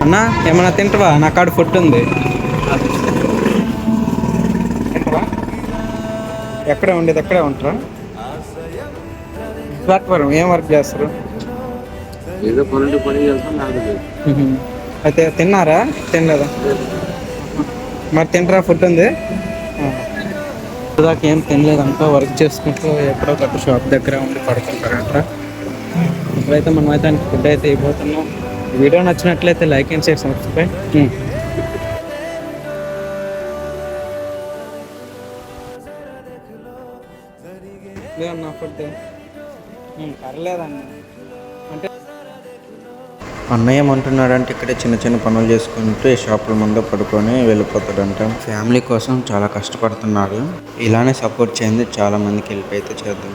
అన్నా ఏమన్నా తింటావా? నా కాడ ఫుడ్ ఉంది. తింటావా? ఎక్కడే ఉండేది? ఎక్కడే ఉంటారా? ప్లాట్ఫారం ఏం వర్క్ చేస్తారు? ఏదో పని పని చేస్తాం నాకు. అయితే తిన్నారా? తినలేదా? మరి తింటారా? ఫుడ్ ఉంది. దాకా ఏం తినలేదంట, వర్క్ చేసుకుంటూ ఎక్కడో ఒకటి షాప్ దగ్గర ఉండి పడుకుంటారంట. ఇప్పుడైతే మనం అయితే ఫుడ్ అయితే ఇవ్వబోతున్నాం. వీడియో నచ్చినట్లయితే లైక్ అండ్ షేర్ సబ్స్క్రైబ్. లేదన్నా ఫుడ్ పర్లేదన్న. అంటే అన్నయ్య ఏమంటున్నాడంటే ఇక్కడ చిన్న చిన్న పనులు చేసుకుంటూ ఈ షాపుల ముందు పడుకొని వెళ్ళిపోతాడంట. ఫ్యామిలీ కోసం చాలా కష్టపడుతున్నాడు. ఇలానే సపోర్ట్ చేయండి, చాలా మందికి హెల్ప్ అయితే చేద్దాం.